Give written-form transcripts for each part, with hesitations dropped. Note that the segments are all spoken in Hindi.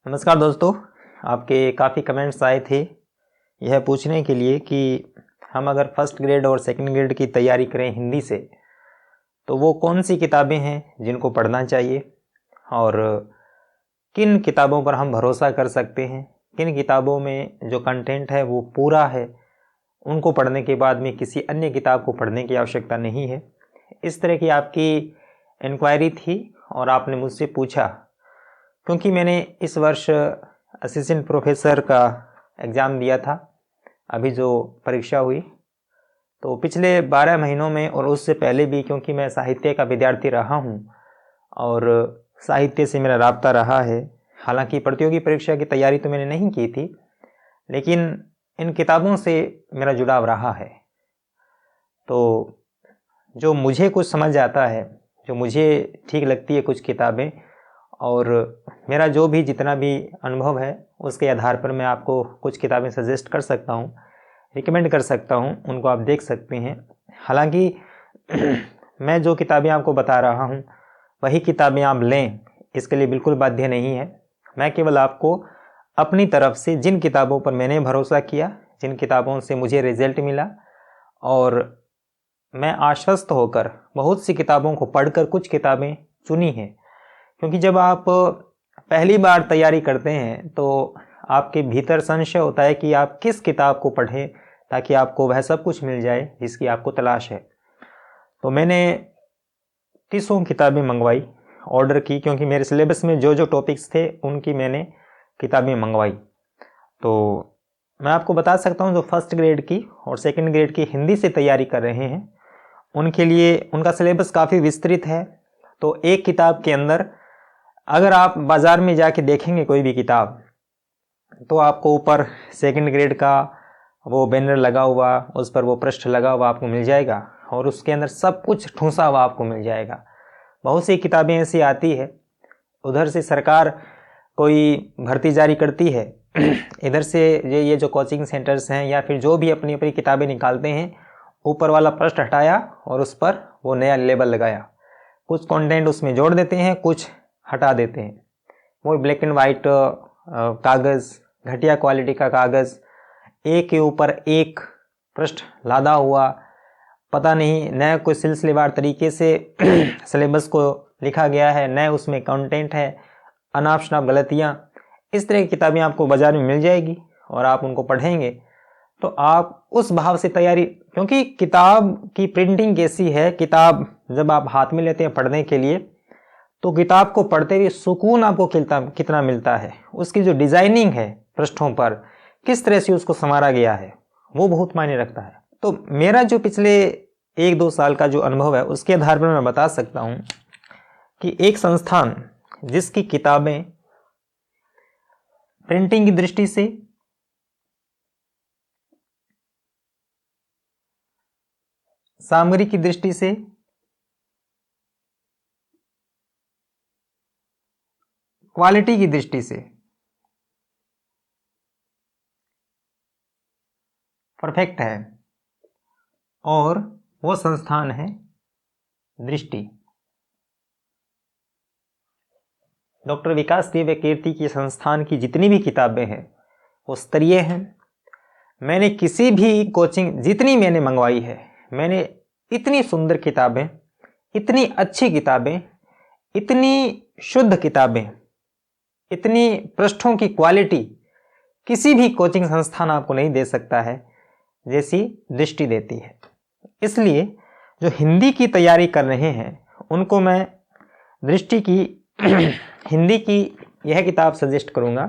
नमस्कार दोस्तों, आपके काफ़ी कमेंट्स आए थे यह पूछने के लिए कि हम अगर फर्स्ट ग्रेड और सेकंड ग्रेड की तैयारी करें हिंदी से तो वो कौन सी किताबें हैं जिनको पढ़ना चाहिए और किन किताबों पर हम भरोसा कर सकते हैं, किन किताबों में जो कंटेंट है वो पूरा है, उनको पढ़ने के बाद में किसी अन्य किताब को पढ़ने की आवश्यकता नहीं है। इस तरह की आपकी इंक्वायरी थी और आपने मुझसे पूछा क्योंकि मैंने इस वर्ष असिस्टेंट प्रोफेसर का एग्ज़ाम दिया था। अभी जो परीक्षा हुई तो पिछले 12 महीनों में और उससे पहले भी, क्योंकि मैं साहित्य का विद्यार्थी रहा हूँ और साहित्य से मेरा राब्ता रहा है। हालांकि प्रतियोगी परीक्षा की तैयारी तो मैंने नहीं की थी, लेकिन इन किताबों से मेरा जुड़ाव रहा है। तो जो मुझे कुछ समझ आता है, जो मुझे ठीक लगती है कुछ किताबें, और मेरा जो भी जितना भी अनुभव है उसके आधार पर मैं आपको कुछ किताबें सजेस्ट कर सकता हूँ, रिकमेंड कर सकता हूँ, उनको आप देख सकते हैं। हालांकि मैं जो किताबें आपको बता रहा हूँ वही किताबें आप लें, इसके लिए बिल्कुल बाध्य नहीं है। मैं केवल आपको अपनी तरफ से जिन किताबों पर मैंने भरोसा किया, जिन किताबों से मुझे रिजल्ट मिला, और मैं आश्वस्त होकर बहुत सी किताबों को पढ़कर कुछ किताबें चुनी हैं। क्योंकि जब आप पहली बार तैयारी करते हैं तो आपके भीतर संशय होता है कि आप किस किताब को पढ़ें ताकि आपको वह सब कुछ मिल जाए जिसकी आपको तलाश है। तो मैंने 30 किताबें मंगवाई, ऑर्डर की, क्योंकि मेरे सिलेबस में जो जो टॉपिक्स थे उनकी मैंने किताबें मंगवाई। तो मैं आपको बता सकता हूँ जो फर्स्ट ग्रेड की और सेकंड ग्रेड की हिंदी से तैयारी कर रहे हैं उनके लिए उनका सिलेबस काफ़ी विस्तृत है। तो एक किताब के अंदर अगर आप बाज़ार में जाके देखेंगे कोई भी किताब, तो आपको ऊपर सेकंड ग्रेड का वो बैनर लगा हुआ, उस पर वो पृष्ठ लगा हुआ आपको मिल जाएगा और उसके अंदर सब कुछ ठूंसा हुआ आपको मिल जाएगा। बहुत सी किताबें ऐसी आती है, उधर से सरकार कोई भर्ती जारी करती है, इधर से ये जो कोचिंग सेंटर्स हैं या फिर जो भी अपनी अपनी किताबें निकालते हैं, ऊपर वाला पृष्ठ हटाया और उस पर वो नया लेबल लगाया, कुछ कंटेंट उसमें जोड़ देते हैं, कुछ हटा देते हैं। वो ब्लैक एंड वाइट कागज़, घटिया क्वालिटी का कागज़, एक के ऊपर एक पृष्ठ लादा हुआ, पता नहीं नया कोई सिलसिलेवार तरीके से सिलेबस को लिखा गया है, नए उसमें कंटेंट है, अनाप शनाप गलतियाँ। इस तरह की किताबें आपको बाज़ार में मिल जाएगी और आप उनको पढ़ेंगे तो आप उस भाव से तैयारी, क्योंकि किताब की प्रिंटिंग कैसी है, किताब जब आप हाथ में लेते हैं पढ़ने के लिए तो किताब को पढ़ते हुए सुकून आपको कितना मिलता है, उसकी जो डिज़ाइनिंग है पृष्ठों पर, किस तरह से उसको संवारा गया है, वो बहुत मायने रखता है। तो मेरा जो पिछले 1-2 साल का जो अनुभव है उसके आधार पर मैं बता सकता हूँ कि एक संस्थान जिसकी किताबें प्रिंटिंग की दृष्टि से, सामग्री की दृष्टि से, क्वालिटी की दृष्टि से परफेक्ट है, और वो संस्थान है दृष्टि। डॉक्टर विकास दिव्य कीर्ति की संस्थान की जितनी भी किताबें हैं वो स्तरीय हैं। मैंने किसी भी कोचिंग जितनी मैंने मंगवाई है, मैंने इतनी सुंदर किताबें, इतनी अच्छी किताबें, इतनी शुद्ध किताबें, इतनी पृष्ठों की क्वालिटी किसी भी कोचिंग संस्थान आपको नहीं दे सकता है जैसी दृष्टि देती है। इसलिए जो हिंदी की तैयारी कर रहे हैं उनको मैं दृष्टि की हिंदी की यह किताब सजेस्ट करूँगा।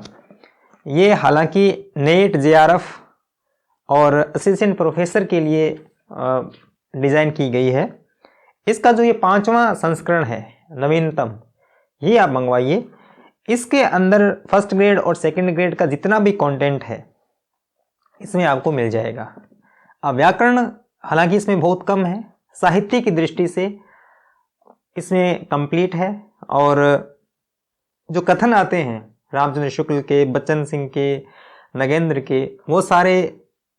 ये हालांकि नेट, जेआरएफ और असिस्टेंट प्रोफेसर के लिए डिज़ाइन की गई है। इसका जो ये 5वां संस्करण है, नवीनतम, ये आप मंगवाइए। इसके अंदर फर्स्ट ग्रेड और सेकंड ग्रेड का जितना भी कंटेंट है इसमें आपको मिल जाएगा। अब व्याकरण हालांकि इसमें बहुत कम है, साहित्य की दृष्टि से इसमें कंप्लीट है, और जो कथन आते हैं रामचंद्र शुक्ल के, बच्चन सिंह के, नगेंद्र के, वो सारे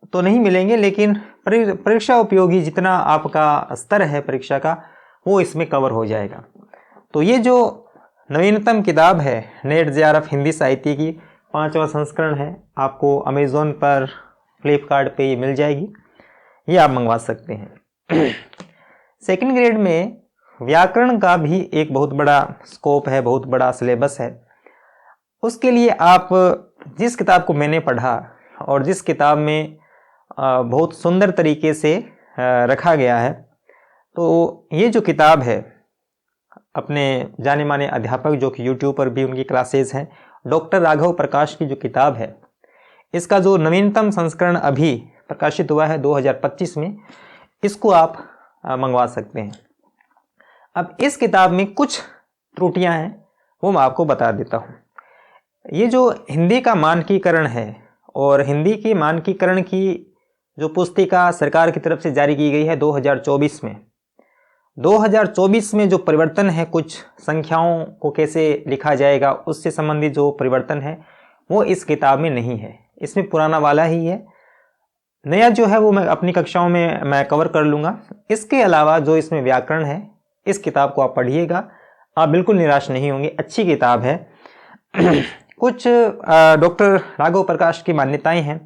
तो नहीं मिलेंगे, लेकिन परीक्षा उपयोगी जितना आपका स्तर है परीक्षा का वो इसमें कवर हो जाएगा। तो ये जो नवीनतम किताब है नेट जेआरएफ हिंदी साहित्य की, 5वां संस्करण है। आपको अमेज़ॉन पर, फ्लिपकार्ट पे ये मिल जाएगी, ये आप मंगवा सकते हैं। सेकंड ग्रेड में व्याकरण का भी एक बहुत बड़ा स्कोप है, बहुत बड़ा सिलेबस है। उसके लिए आप जिस किताब को मैंने पढ़ा और जिस किताब में बहुत सुंदर तरीके से रखा गया है, तो ये जो किताब है अपने जाने माने अध्यापक जो कि यूट्यूब पर भी उनकी क्लासेस हैं, डॉक्टर राघव प्रकाश की जो किताब है, इसका जो नवीनतम संस्करण अभी प्रकाशित हुआ है 2025 में, इसको आप मंगवा सकते हैं। अब इस किताब में कुछ त्रुटियां हैं, वो मैं आपको बता देता हूँ। ये जो हिंदी का मानकीकरण है और हिंदी के मानकीकरण की जो पुस्तिका सरकार की तरफ से जारी की गई है 2024 में, 2024 में जो परिवर्तन है, कुछ संख्याओं को कैसे लिखा जाएगा उससे संबंधित जो परिवर्तन है वो इस किताब में नहीं है। इसमें पुराना वाला ही है, नया जो है वो मैं अपनी कक्षाओं में मैं कवर कर लूँगा। इसके अलावा जो इसमें व्याकरण है, इस किताब को आप पढ़िएगा, आप बिल्कुल निराश नहीं होंगे, अच्छी किताब है। कुछ डॉक्टर राघव प्रकाश की मान्यताएं हैं,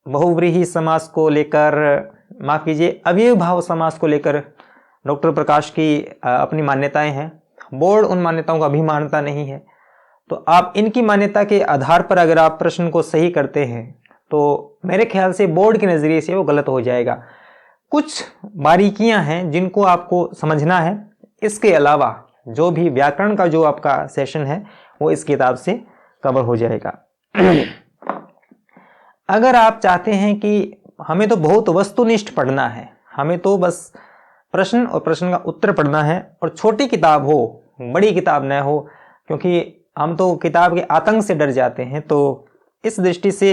बहुव्रीहि समास को लेकर, माफ़ कीजिए, अव्ययभाव समास को लेकर डॉक्टर प्रकाश की अपनी मान्यताएं हैं। बोर्ड उन मान्यताओं का भी मानता नहीं है, तो आप इनकी मान्यता के आधार पर अगर आप प्रश्न को सही करते हैं तो मेरे ख्याल से बोर्ड के नज़रिए से वो गलत हो जाएगा। कुछ बारीकियां हैं जिनको आपको समझना है। इसके अलावा जो भी व्याकरण का जो आपका सेशन है वो इस किताब से कवर हो जाएगा। अगर आप चाहते हैं कि हमें तो बहुत वस्तुनिष्ठ पढ़ना है, हमें तो बस प्रश्न और प्रश्न का उत्तर पढ़ना है और छोटी किताब हो, बड़ी किताब न हो, क्योंकि हम तो किताब के आतंक से डर जाते हैं, तो इस दृष्टि से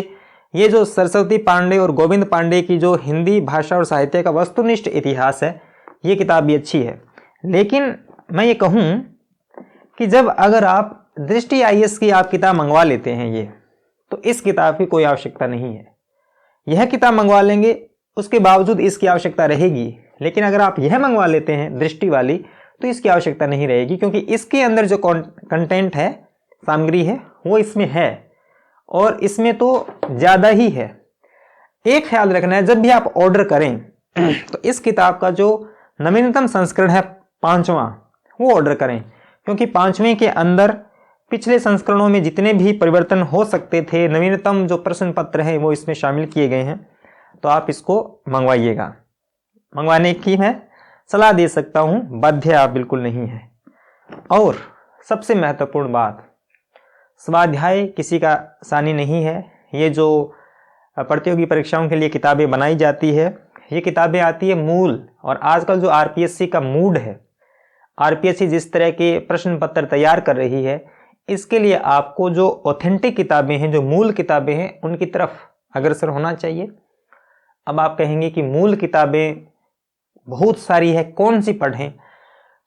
ये जो सरस्वती पांडे और गोविंद पांडे की जो हिंदी भाषा और साहित्य का वस्तुनिष्ठ इतिहास है, ये किताब भी अच्छी है। लेकिन मैं ये कहूँ कि जब अगर आप दृष्टि आईएएस की आप किताब मंगवा लेते हैं ये, तो इस किताब की कोई आवश्यकता नहीं है। यह किताब मंगवा लेंगे, उसके बावजूद इसकी आवश्यकता रहेगी। लेकिन अगर आप यह मंगवा लेते हैं दृष्टि वाली, तो इसकी आवश्यकता नहीं रहेगी, क्योंकि इसके अंदर जो कंटेंट है, सामग्री है, वो इसमें है और इसमें तो ज़्यादा ही है। एक ख्याल रखना है, जब भी आप ऑर्डर करें तो इस किताब का जो नवीनतम संस्करण है 5वां, वो ऑर्डर करें, क्योंकि 5वें के अंदर पिछले संस्करणों में जितने भी परिवर्तन हो सकते थे, नवीनतम जो प्रश्न पत्र है वो इसमें शामिल किए गए हैं। तो आप इसको मंगवाइएगा। मंगवाने की मैं सलाह दे सकता हूँ, बाध्य आप बिल्कुल नहीं है। और सबसे महत्वपूर्ण बात, स्वाध्याय किसी का सानी नहीं है। ये जो प्रतियोगी परीक्षाओं के लिए किताबें बनाई जाती है, ये किताबें आती है मूल, और आजकल जो आरपीएससी का मूड है, आरपीएससी जिस तरह के प्रश्न पत्र तैयार कर रही है, इसके लिए आपको जो ऑथेंटिक किताबें हैं, जो मूल किताबें हैं, उनकी तरफ अग्रसर होना चाहिए। अब आप कहेंगे कि मूल किताबें बहुत सारी है, कौन सी पढ़ें?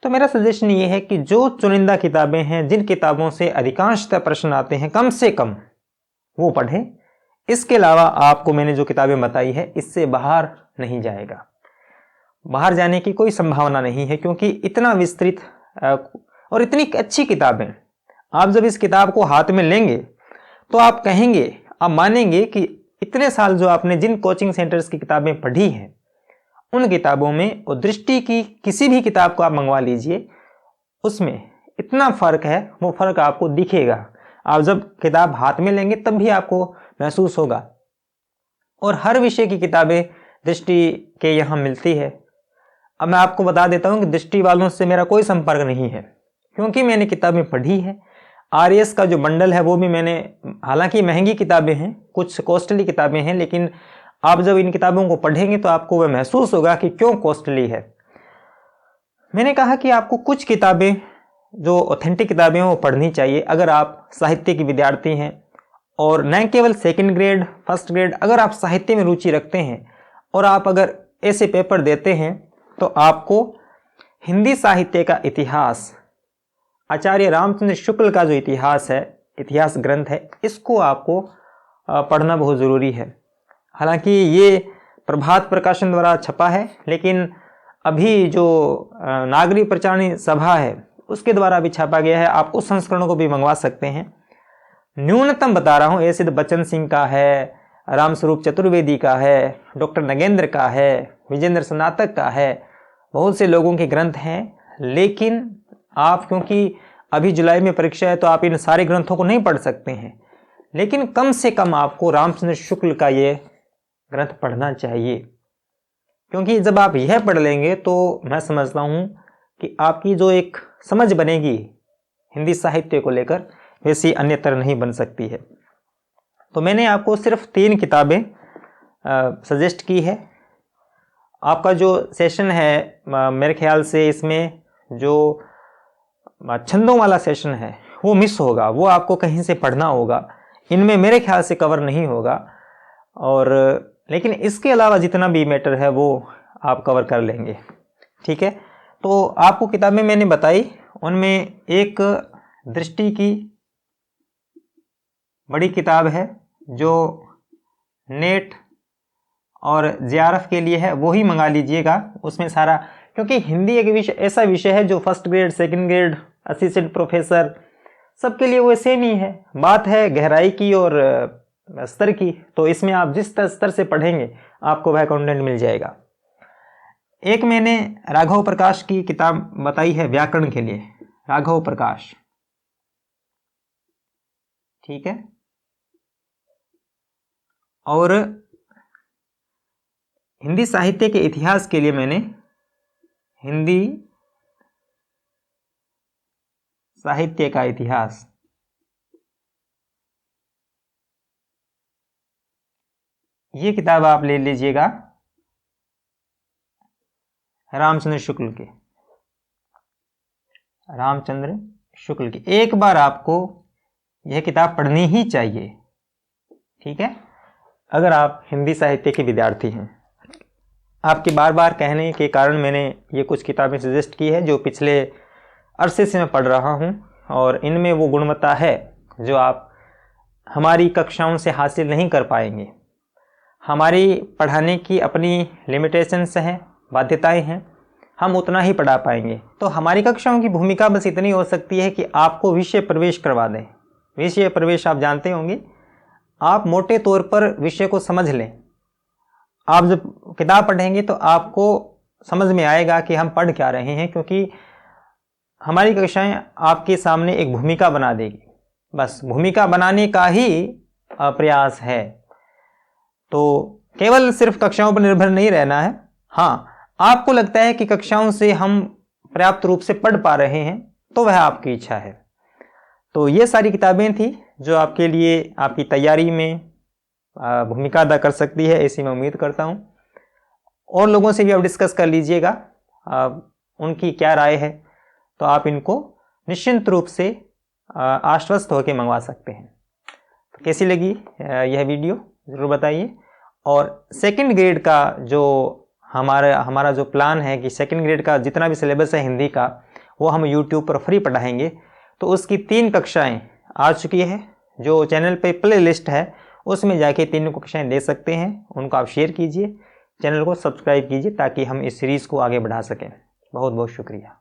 तो मेरा सजेशन ये है कि जो चुनिंदा किताबें हैं, जिन किताबों से अधिकांशतः प्रश्न आते हैं, कम से कम वो पढ़ें। इसके अलावा आपको मैंने जो किताबें बताई है, इससे बाहर नहीं जाएगा, बाहर जाने की कोई संभावना नहीं है, क्योंकि इतना विस्तृत और इतनी अच्छी किताबें, आप जब इस किताब को हाथ में लेंगे तो आप कहेंगे, आप मानेंगे कि इतने साल जो आपने जिन कोचिंग सेंटर्स की किताबें पढ़ी हैं, उन किताबों में और दृष्टि की किसी भी किताब को आप मंगवा लीजिए, उसमें इतना फ़र्क है, वो फ़र्क आपको दिखेगा। आप जब किताब हाथ में लेंगे तब भी आपको महसूस होगा। और हर विषय की किताबें दृष्टि के यहाँ मिलती है। अब मैं आपको बता देता हूँ कि दृष्टि वालों से मेरा कोई संपर्क नहीं है, क्योंकि मैंने किताबें पढ़ी है। आरएस का जो बंडल है वो भी मैंने, हालांकि महंगी किताबें हैं, कुछ कॉस्टली किताबें हैं, लेकिन आप जब इन किताबों को पढ़ेंगे तो आपको वह महसूस होगा कि क्यों कॉस्टली है। मैंने कहा कि आपको कुछ किताबें जो ऑथेंटिक किताबें हैं वो पढ़नी चाहिए अगर आप साहित्य के विद्यार्थी हैं, और न केवल सेकंड ग्रेड, फर्स्ट ग्रेड, अगर आप साहित्य में रुचि रखते हैं और आप अगर ऐसे पेपर देते हैं, तो आपको हिंदी साहित्य का इतिहास, आचार्य रामचंद्र शुक्ल का जो इतिहास है, इतिहास ग्रंथ है, इसको आपको पढ़ना बहुत ज़रूरी है। हालांकि ये प्रभात प्रकाशन द्वारा छपा है, लेकिन अभी जो नागरिक प्रचारणी सभा है उसके द्वारा भी छापा गया है, आप उस संस्करणों को भी मंगवा सकते हैं। न्यूनतम बता रहा हूँ, ए सिद्ध बच्चन सिंह का है, रामस्वरूप चतुर्वेदी का है, डॉक्टर नगेंद्र का है, विजेंद्र स्नातक का है, बहुत से लोगों के ग्रंथ हैं। लेकिन आप क्योंकि अभी जुलाई में परीक्षा है तो आप इन सारे ग्रंथों को नहीं पढ़ सकते हैं, लेकिन कम से कम आपको रामचंद्र शुक्ल का ये ग्रंथ पढ़ना चाहिए, क्योंकि जब आप यह पढ़ लेंगे तो मैं समझता हूँ कि आपकी जो एक समझ बनेगी हिंदी साहित्य को लेकर, वैसी अन्यतर नहीं बन सकती है। तो मैंने आपको सिर्फ 3 किताबें सजेस्ट की है। आपका जो सेशन है मेरे ख्याल से इसमें जो छंदों वाला सेशन है वो मिस होगा, वो आपको कहीं से पढ़ना होगा, इनमें मेरे ख्याल से कवर नहीं होगा। और लेकिन इसके अलावा जितना भी मैटर है वो आप कवर कर लेंगे, ठीक है। तो आपको किताबें मैंने बताई, उनमें एक दृष्टि की बड़ी किताब है जो नेट और जेआरएफ के लिए है, वो ही मंगा लीजिएगा। उसमें सारा, क्योंकि हिंदी एक विषय ऐसा विषय है जो first grade, second grade, assistant professor सबके लिए वो सेम ही है। बात है गहराई की और स्तर की, तो इसमें आप जिस स्तर से पढ़ेंगे आपको वह कंटेंट मिल जाएगा। एक मैंने राघव प्रकाश की किताब बताई है व्याकरण के लिए, राघव प्रकाश, ठीक है। और हिंदी साहित्य के इतिहास के लिए मैंने हिंदी साहित्य का इतिहास, ये किताब आप ले लीजिएगा रामचंद्र शुक्ल की, रामचंद्र शुक्ल की। एक बार आपको यह किताब पढ़नी ही चाहिए, ठीक है, अगर आप हिंदी साहित्य के विद्यार्थी हैं। आपके बार बार कहने के कारण मैंने ये कुछ किताबें सजेस्ट की है जो पिछले अरसे से मैं पढ़ रहा हूँ, और इनमें वो गुणवत्ता है जो आप हमारी कक्षाओं से हासिल नहीं कर पाएंगे। हमारी पढ़ाने की अपनी लिमिटेशंस हैं, बाध्यताएं हैं, हम उतना ही पढ़ा पाएंगे। तो हमारी कक्षाओं की भूमिका बस इतनी हो सकती है कि आपको विषय प्रवेश करवा दें। विषय प्रवेश आप जानते होंगे, आप मोटे तौर पर विषय को समझ लें। आप जब किताब पढ़ेंगे तो आपको समझ में आएगा कि हम पढ़ क्या रहे हैं, क्योंकि हमारी कक्षाएं आपके सामने एक भूमिका बना देगी, बस भूमिका बनाने का ही प्रयास है। तो केवल सिर्फ कक्षाओं पर निर्भर नहीं रहना है। हाँ, आपको लगता है कि कक्षाओं से हम पर्याप्त रूप से पढ़ पा रहे हैं तो वह आपकी इच्छा है। तो ये सारी किताबें थी जो आपके लिए आपकी तैयारी में भूमिका अदा कर सकती है, ऐसी मैं उम्मीद करता हूँ। और लोगों से भी आप डिस्कस कर लीजिएगा उनकी क्या राय है, तो आप इनको निश्चिंत रूप से आश्वस्त होकर मंगवा सकते हैं। तो कैसी लगी यह वीडियो ज़रूर बताइए। और सेकंड ग्रेड का जो हमारा जो प्लान है कि सेकंड ग्रेड का जितना भी सिलेबस है हिंदी का, वो हम यूट्यूब पर फ्री पढ़ाएंगे। तो उसकी 3 कक्षाएं आ चुकी है, जो चैनल पे प्ले लिस्ट है उसमें जाके 3 कक्षाएं दे सकते हैं। उनको आप शेयर कीजिए, चैनल को सब्सक्राइब कीजिए ताकि हम इस सीरीज़ को आगे बढ़ा सकें। बहुत बहुत शुक्रिया।